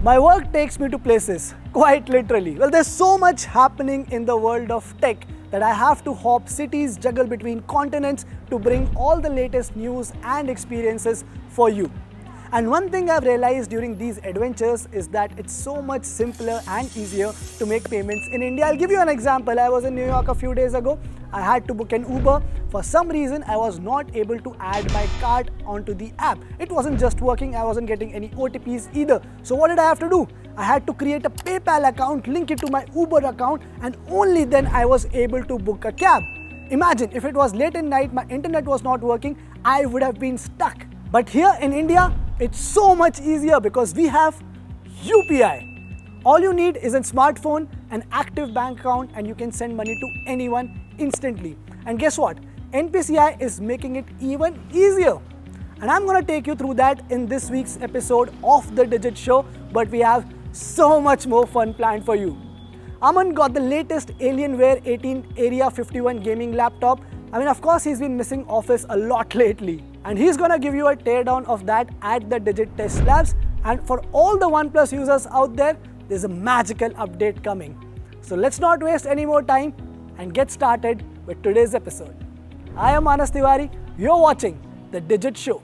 My work takes me to places, quite literally. Well, there's so much happening in the world of tech that I have to hop cities, juggle between continents to bring all the latest news and experiences for you. And one thing I've realized during these adventures is that it's so much simpler and easier to make payments in India. I'll give you an example. I was in New York a few days ago. I had to book an Uber. For some reason, I was not able to add my card onto the app. It wasn't just working. I wasn't getting any OTPs either. So what did I have to do? I had to create a PayPal account, link it to my Uber account, and only then I was able to book a cab. Imagine if it was late at night, my internet was not working, I would have been stuck. But here in India, it's so much easier because we have UPI. All you need is a smartphone, an active bank account, and you can send money to anyone instantly. And guess what? NPCI is making it even easier. And I'm going to take you through that in this week's episode of The Digit Show, but we have so much more fun planned for you. Aman got the latest Alienware 18 Area 51 gaming laptop. Of course, he's been missing office a lot lately. And he's gonna give you a teardown of that at the Digit Test Labs. And for all the OnePlus users out there, there's a magical update coming. So let's not waste any more time and get started with today's episode. I am Manas Tiwari. You're watching The Digit Show.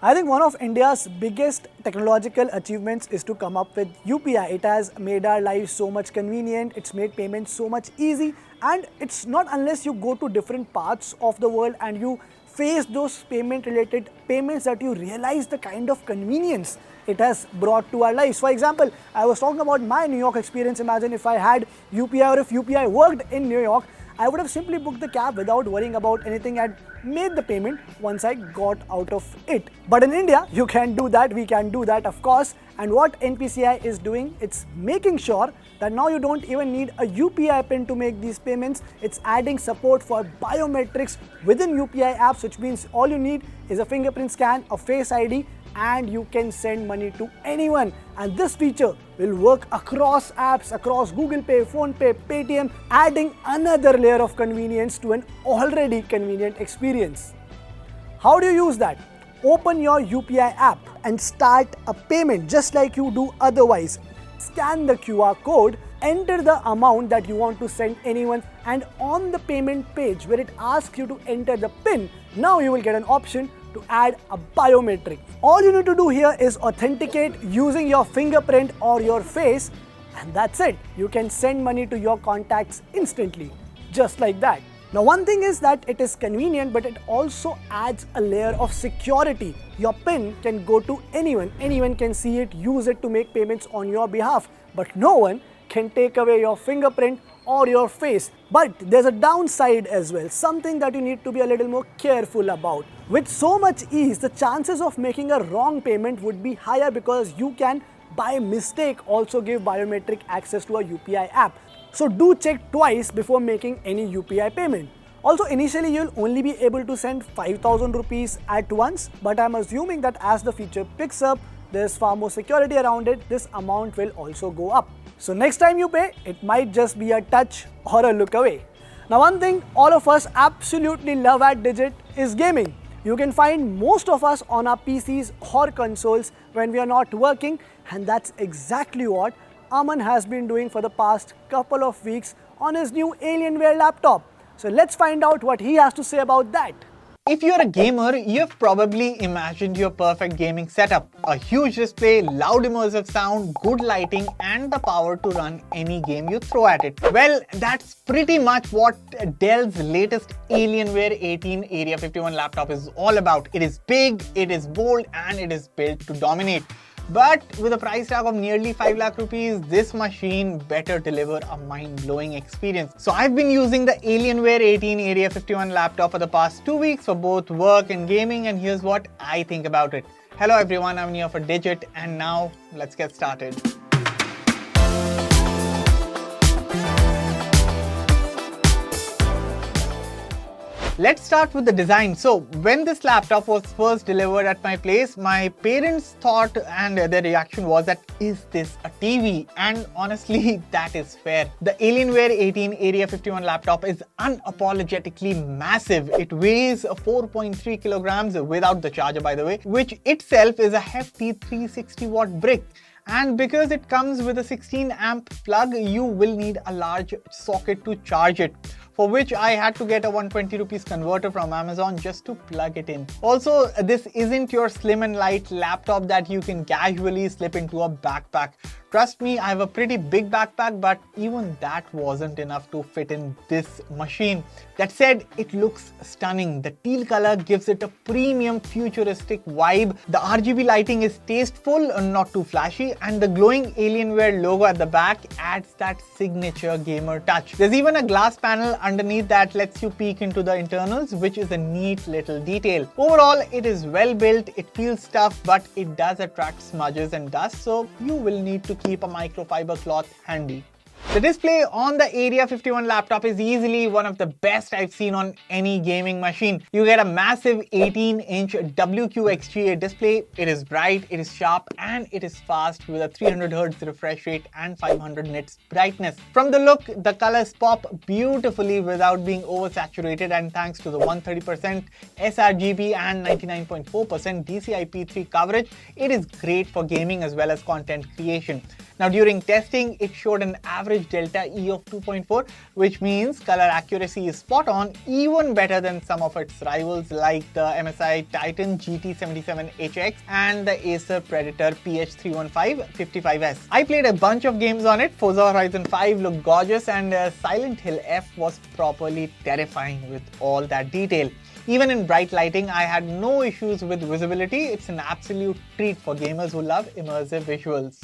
I think one of India's biggest technological achievements is to come up with UPI. It has made our lives so much convenient, it's made payments so much easy, and it's not unless you go to different parts of the world and you face those payment-related payments that you realize the kind of convenience it has brought to our lives. For example, I was talking about my New York experience. Imagine if I had UPI or if UPI worked in New York, I would have simply booked the cab without worrying about anything. I'd made the payment once I got out of it. But in India, you can do that, we can do that, of course. And what NPCI is doing, it's making sure that now you don't even need a UPI pin to make these payments. It's adding support for biometrics within UPI apps, which means all you need is a fingerprint scan, a face ID, and you can send money to anyone. And this feature will work across apps, across Google Pay, PhonePe, Paytm, adding another layer of convenience to an already convenient experience. How do you use that? Open your UPI app and start a payment just like you do otherwise. Scan the QR code, enter the amount that you want to send anyone, and on the payment page where it asks you to enter the PIN, now you will get an option to add a biometric. All you need to do here is authenticate using your fingerprint or your face, and that's it. You can send money to your contacts instantly, just like that. Now, one thing is that it is convenient, but it also adds a layer of security. Your PIN can go to anyone. Anyone can see it, use it to make payments on your behalf, but no one can take away your fingerprint or your face. But there's a downside as well, something that you need to be a little more careful about. With so much ease, the chances of making a wrong payment would be higher because you can, by mistake, also give biometric access to a UPI app. So do check twice before making any UPI payment. Also, initially you'll only be able to send 5,000 rupees at once, but I'm assuming that as the feature picks up, there's far more security around it, this amount will also go up. So next time you pay, it might just be a touch or a look away. Now, one thing all of us absolutely love at Digit is gaming. You can find most of us on our PCs or consoles when we are not working, and that's exactly what Aman has been doing for the past couple of weeks on his new Alienware laptop. So let's find out what he has to say about that. If you're a gamer, you've probably imagined your perfect gaming setup. A huge display, loud immersive sound, good lighting, and the power to run any game you throw at it. Well, that's pretty much what Dell's latest Alienware 18 Area 51 laptop is all about. It is big, it is bold, and it is built to dominate. But with a price tag of nearly 5 lakh rupees, this machine better deliver a mind-blowing experience. So I've been using the Alienware 18 Area 51 laptop for the past 2 weeks for both work and gaming, and here's what I think about it. Hello everyone, I'm here for Digit, and now let's get started. Let's start with the design. So when this laptop was first delivered at my place, my parents thought and their reaction was that, is this a TV? And honestly, that is fair. The Alienware 18 Area 51 laptop is unapologetically massive. It weighs 4.3 kilograms without the charger, by the way, which itself is a hefty 360 watt brick. And because it comes with a 16 amp plug, you will need a large socket to charge it, for which I had to get a 120 rupees converter from Amazon just to plug it in. Also, this isn't your slim and light laptop that you can casually slip into a backpack. Trust me, I have a pretty big backpack, but even that wasn't enough to fit in this machine. That said, it looks stunning. The teal color gives it a premium futuristic vibe. The RGB lighting is tasteful, not too flashy, and the glowing Alienware logo at the back adds that signature gamer touch. There's even a glass panel underneath that lets you peek into the internals, which is a neat little detail. Overall, it is well built, it feels tough, but it does attract smudges and dust, so you will need to keep a microfiber cloth handy. The display on the Area 51 laptop is easily one of the best I've seen on any gaming machine. You get a massive 18-inch WQXGA display. It is bright, it is sharp, and it is fast with a 300Hz refresh rate and 500 nits brightness. From the look, the colors pop beautifully without being oversaturated, and thanks to the 130% sRGB and 99.4% DCI-P3 coverage, it is great for gaming as well as content creation. Now, during testing, it showed an average delta E of 2.4, which means color accuracy is spot on, even better than some of its rivals like the MSI Titan GT77HX and the Acer Predator PH315 55S. I played a bunch of games on it. Forza Horizon 5 looked gorgeous, and Silent Hill F was properly terrifying with all that detail. Even in bright lighting, I had no issues with visibility. It's an absolute treat for gamers who love immersive visuals.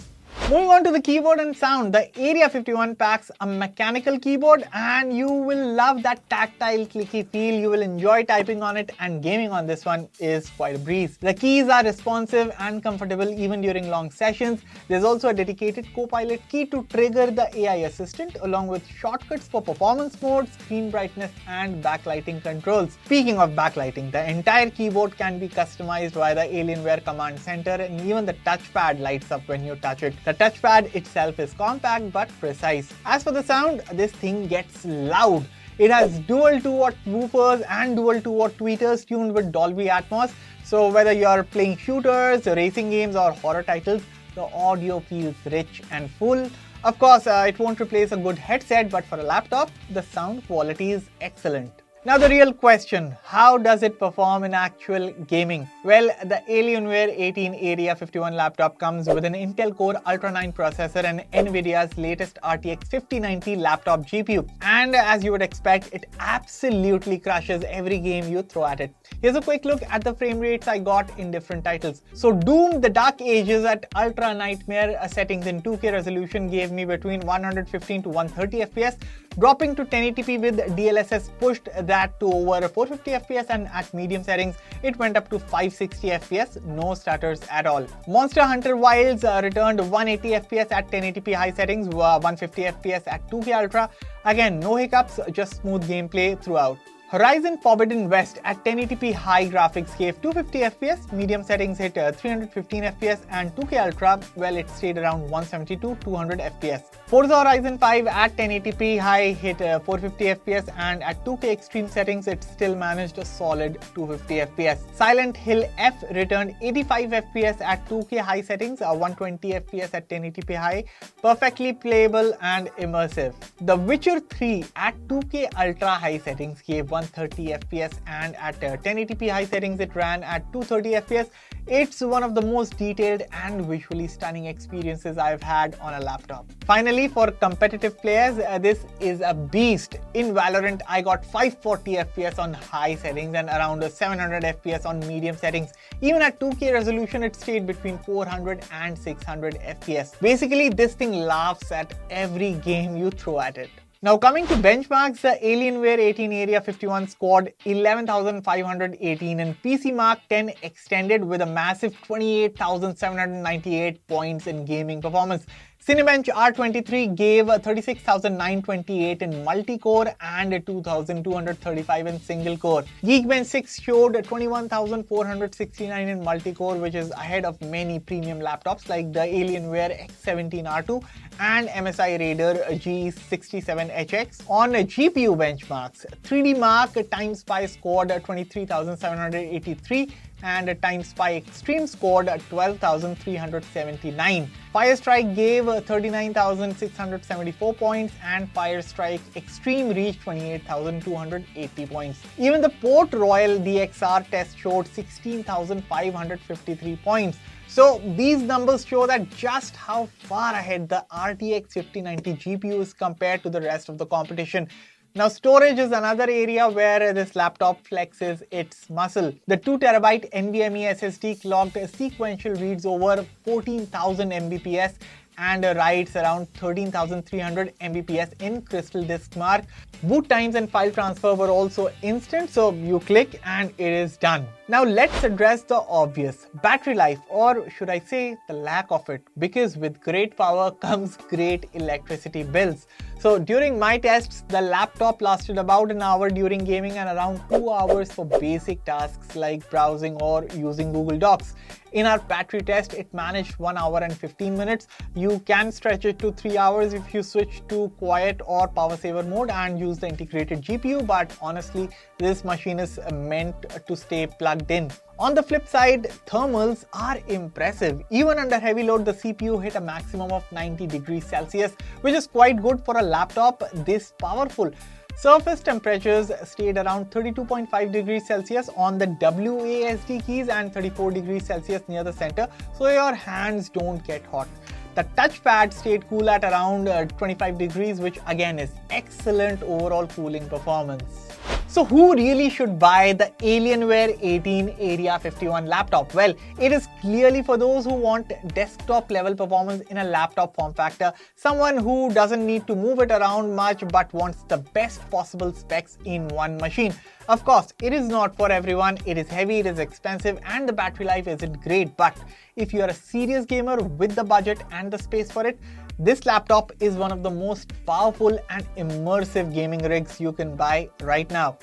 Moving on to the keyboard and sound, the Area 51 packs a mechanical keyboard, and you will love that tactile clicky feel. You will enjoy typing on it, and gaming on this one is quite a breeze. The keys are responsive and comfortable even during long sessions. There's also a dedicated Copilot key to trigger the AI assistant, along with shortcuts for performance mode, screen brightness, and backlighting controls. Speaking of backlighting, the entire keyboard can be customized via the Alienware command center, and even the touchpad lights up when you touch it. The touchpad itself is compact but precise. As for the sound, this thing gets loud. It has dual 2-watt woofers and dual 2-watt tweeters tuned with Dolby Atmos. So whether you're playing shooters, racing games, or horror titles, the audio feels rich and full. Of course, it won't replace a good headset, but for a laptop, the sound quality is excellent. Now the real question, how does it perform in actual gaming? Well, the Alienware 18 Area 51 laptop comes with an Intel Core Ultra 9 processor and Nvidia's latest RTX 5090 laptop GPU. And as you would expect, it absolutely crushes every game you throw at it. Here's a quick look at the frame rates I got in different titles. So Doom: The Dark Ages at Ultra Nightmare settings in 2K resolution gave me between 115 to 130 FPS. Dropping to 1080p with DLSS pushed that to over 450 FPS, and at medium settings it went up to 560 FPS, no stutters at all. Monster Hunter Wilds returned 180 FPS at 1080p high settings, 150 FPS at 2K Ultra. Again, no hiccups, just smooth gameplay throughout. Horizon Forbidden West at 1080p high graphics gave 250 FPS, medium settings hit 315 FPS, and 2K Ultra, well, it stayed around 170 to 200 FPS. Forza Horizon 5 at 1080p high hit 450 FPS, and at 2K extreme settings it still managed a solid 250 FPS. Silent Hill F returned 85 FPS at 2K high settings, 120 FPS at 1080p high, perfectly playable and immersive. The Witcher 3 at 2K Ultra high settings gave 130 FPS, and at 1080p high settings it ran at 230 FPS. It's one of the most detailed and visually stunning experiences I've had on a laptop. Finally, for competitive players, this is a beast. In Valorant, I got 540 FPS on high settings and around 700 FPS on medium settings. Even at 2K resolution, it stayed between 400 and 600 FPS. Basically, this thing laughs at every game you throw at it. Now coming to benchmarks, the Alienware 18 Area 51 scored 11,518 in PC Mark 10 Extended with a massive 28,798 points in gaming performance. Cinebench R23 gave 36,928 in multi-core and 2,235 in single-core. Geekbench 6 showed 21,469 in multi-core, which is ahead of many premium laptops like the Alienware X17R2 and MSI Raider G67HX. On GPU benchmarks, 3D Mark Times Pi scored 23,783 and Times Pi Extreme scored 12,379. Firestrike gave 39,674 points and Firestrike Extreme reached 28,280 points. Even the Port Royal DXR test showed 16,553 points. So these numbers show that just how far ahead the RTX 5090 GPU is compared to the rest of the competition. Now, storage is another area where this laptop flexes its muscle. The 2TB NVMe SSD clocked sequential reads over 14,000 Mbps and writes around 13,300 Mbps in Crystal Disk Mark. Boot times and file transfer were also instant, so you click and it is done. Now let's address the obvious, battery life, or should I say the lack of it, because with great power comes great electricity bills. So during my tests, the laptop lasted about an hour during gaming and around 2 hours for basic tasks like browsing or using Google Docs. In our battery test, it managed 1 hour and 15 minutes. You can stretch it to 3 hours if you switch to quiet or power saver mode and use the integrated GPU, but honestly, this machine is meant to stay plugged in. On the flip side, thermals are impressive. Even under heavy load, the CPU hit a maximum of 90 degrees Celsius, which is quite good for a laptop this powerful. Surface temperatures stayed around 32.5 degrees Celsius on the WASD keys and 34 degrees Celsius near the center, so your hands don't get hot. The touchpad stayed cool at around 25 degrees, which again is excellent overall cooling performance. So who really should buy the Alienware 18 Area 51 laptop? Well, it is clearly for those who want desktop level performance in a laptop form factor, someone who doesn't need to move it around much but wants the best possible specs in one machine. Of course, it is not for everyone, it is heavy, it is expensive and the battery life isn't great, but if you are a serious gamer with the budget and the space for it, this laptop is one of the most powerful and immersive gaming rigs you can buy right now.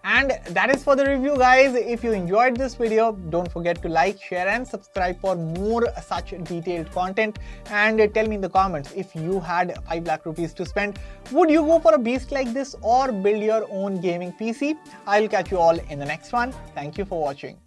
And that is for the review, guys. If you enjoyed this video, don't forget to like, share and subscribe for more such detailed content. And tell me in the comments, if you had 5 lakh rupees to spend, would you go for a beast like this or build your own gaming PC? I'll catch you all in the next one. Thank you for watching.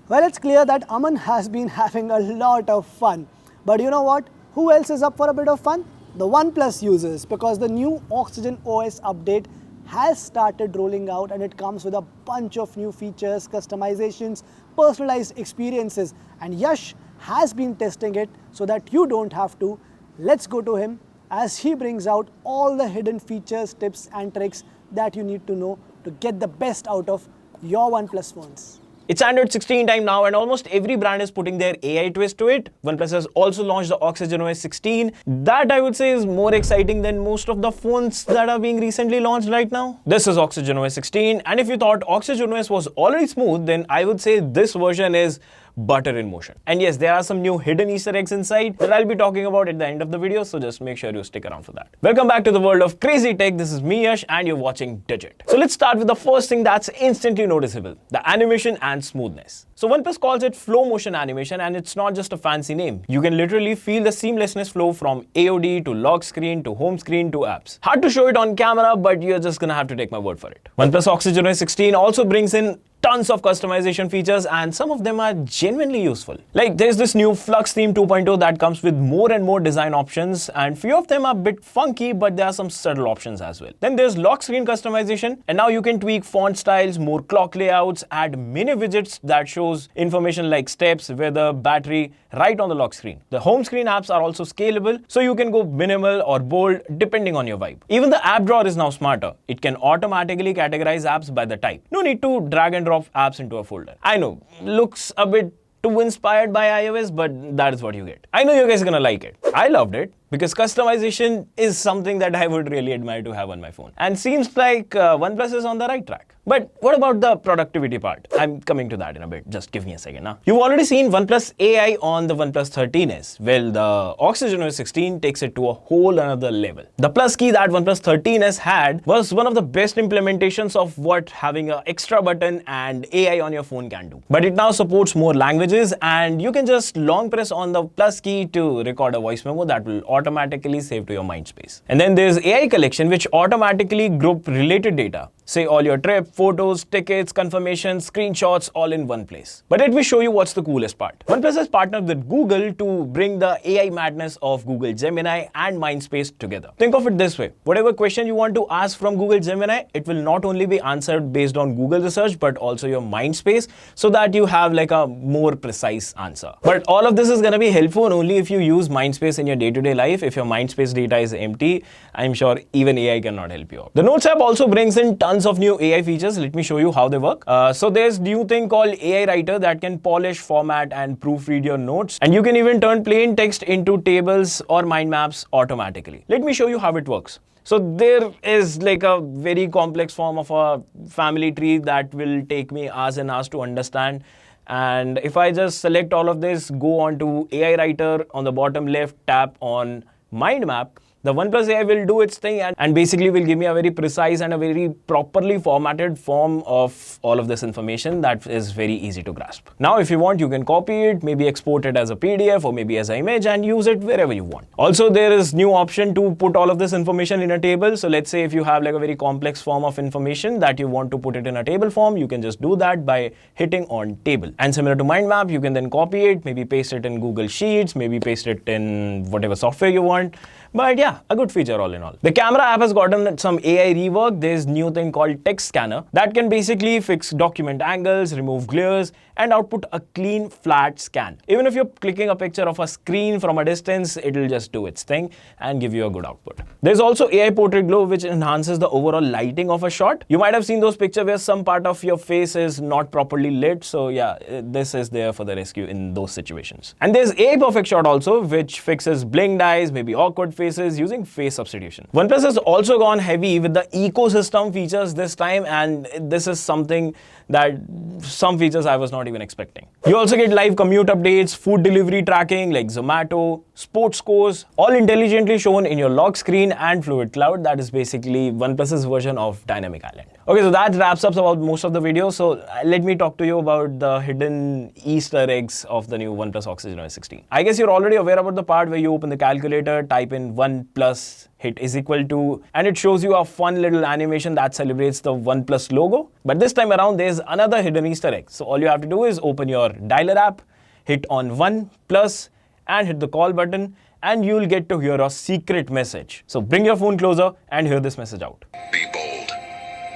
Well, it's clear that Aman has been having a lot of fun. But you know what? Who else is up for a bit of fun? The OnePlus users, because the new OxygenOS update has started rolling out and it comes with a bunch of new features, customizations, personalized experiences, and Yash has been testing it so that you don't have to. Let's go to him as he brings out all the hidden features, tips and tricks that you need to know to get the best out of your OnePlus phones. It's Android 16 time now and almost every brand is putting their AI twist to it. OnePlus has also launched the OxygenOS 16. That I would say is more exciting than most of the phones that are being recently launched right now. This is OxygenOS 16 and if you thought OxygenOS was already smooth, then I would say this version is butter in motion. And yes, there are some new hidden Easter eggs inside that I'll be talking about at the end of the video, so just make sure you stick around for that. Welcome back to the world of crazy tech. This is me, Yash, and you're watching Digit. So let's start with the first thing that's instantly noticeable, the animation and smoothness. So OnePlus calls it flow motion animation, and it's not just a fancy name. You can literally feel the seamlessness flow from AOD to lock screen to home screen to apps. Hard to show it on camera, but you're just gonna have to take my word for it. OnePlus OxygenOS 16 also brings in tons of customization features and some of them are genuinely useful. Like there's this new Flux Theme 2.0 that comes with more and more design options, and few of them are a bit funky, but there are some subtle options as well. Then there's lock screen customization, and now you can tweak font styles, more clock layouts, add mini widgets that shows information like steps, weather, battery right on the lock screen. The home screen apps are also scalable, so you can go minimal or bold depending on your vibe. Even the app drawer is now smarter. It can automatically categorize apps by the type. No need to drag and drop apps into a folder. I know, looks a bit too inspired by iOS, but that is what you get. I know you guys are gonna like it. I loved it. because customization is something that I would really admire to have on my phone. And seems like OnePlus is on the right track. But what about the productivity part? I'm coming to that in a bit. Just give me a second now. You've already seen OnePlus AI on the OnePlus 13s. Well, the OxygenOS 16 takes it to a whole another level. The plus key that OnePlus 13s had was one of the best implementations of what having an extra button and AI on your phone can do. But it now supports more languages, and you can just long press on the plus key to record a voice memo that will automatically save to your mind space. And then there's AI collection, which automatically group related data. Say all your trip, photos, tickets, confirmations, screenshots, all in one place. But let me show you what's the coolest part. OnePlus has partnered with Google to bring the AI madness of Google Gemini and Mindspace together. Think of it this way. Whatever question you want to ask from Google Gemini, it will not only be answered based on Google research, but also your Mindspace, so that you have like a more precise answer. But all of this is going to be helpful only if you use Mindspace in your day-to-day life. If your Mindspace data is empty, I'm sure even AI cannot help you out. The Notes app also brings in tons of new AI features. Let me show you how they work. So there's new thing called AI Writer that can polish, format, and proofread your notes. And you can even turn plain text into tables or mind maps automatically. Let me show you how it works. So there is like a very complex form of a family tree that will take me hours and hours to understand. And if I just select all of this, go on to AI Writer, on the bottom left, tap on Mind Map, the OnePlus AI will do its thing and basically will give me a very precise and a very properly formatted form of all of this information that is very easy to grasp. Now, if you want, you can copy it, maybe export it as a PDF or maybe as an image and use it wherever you want. Also, there is new option to put all of this information in a table. So let's say if you have like a very complex form of information that you want to put it in a table form, you can just do that by hitting on table. And similar to Mind Map, you can then copy it, maybe paste it in Google Sheets, maybe paste it in whatever software you want. But yeah, a good feature all in all. The camera app has gotten some AI rework. There's new thing called text scanner that can basically fix document angles, remove glares, and output a clean, flat scan. Even if you're clicking a picture of a screen from a distance, it'll just do its thing and give you a good output. There's also AI Portrait Glow, which enhances the overall lighting of a shot. You might have seen those pictures where some part of your face is not properly lit. So yeah, this is there for the rescue in those situations. And there's AI Perfect Shot also, which fixes blinked eyes, maybe awkward faces using face substitution. OnePlus has also gone heavy with the ecosystem features this time, and this is something that some features I was not even expecting. You also get live commute updates, food delivery tracking like Zomato, sports scores, all intelligently shown in your lock screen, and Fluid Cloud. That is basically OnePlus's version of Dynamic Island. Okay, so that wraps up about most of the video. So let me talk to you about the hidden Easter eggs of the new OnePlus OxygenOS 16. I guess you're already aware about the part where you open the calculator, type in 1 plus hit is equal to, and it shows you a fun little animation that celebrates the OnePlus logo. But this time around, there's another hidden Easter egg. So all you have to do is open your dialer app, hit on 1 plus, and hit the call button, and you'll get to hear a secret message. So bring your phone closer and hear this message out. Be bold.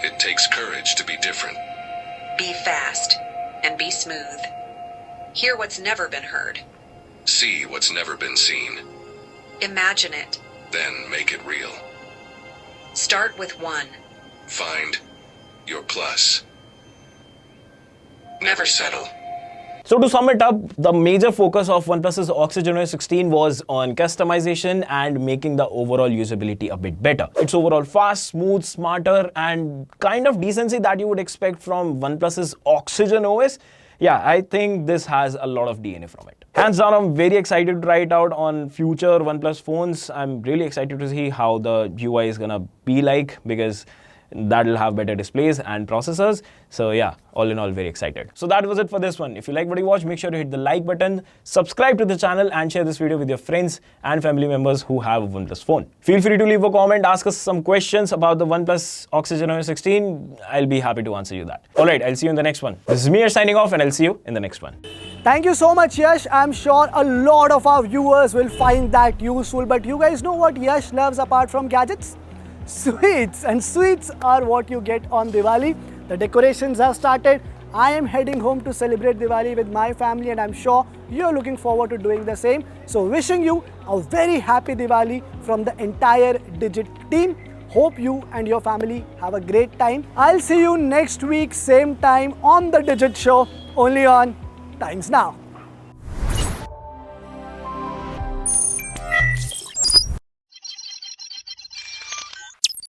It takes courage to be different. Be fast and be smooth. Hear what's never been heard. See what's never been seen. Imagine it. Then make it real. Start with 1. Find your plus. Never settle. So to sum it up, the major focus of OnePlus's OxygenOS 16 was on customization and making the overall usability a bit better. It's overall fast, smooth, smarter, and kind of decency that you would expect from OnePlus's OxygenOS. Yeah, I think this has a lot of DNA from it. Hands down, I'm very excited to try it out on future OnePlus phones. I'm really excited to see how the UI is gonna be like, because that'll have better displays and processors. So yeah, all in all, very excited. So that was it for this one. If you like what you watched, make sure to hit the like button, subscribe to the channel, and share this video with your friends and family members who have a OnePlus phone. Feel free to leave a comment, ask us some questions about the OnePlus OxygenOS 16. I'll be happy to answer you that. Alright, I'll see you in the next one. This is Mir signing off, and I'll see you in the next one. Thank you so much, Yash. I'm sure a lot of our viewers will find that useful. But you guys know what Yash loves apart from gadgets? Sweets. And sweets are what you get on Diwali. The decorations have started. I am heading home to celebrate Diwali with my family, and I'm sure you're looking forward to doing the same. So wishing you a very happy Diwali from the entire Digit team. Hope you and your family have a great time. I'll see you next week, same time on the Digit Show, only on Times Now.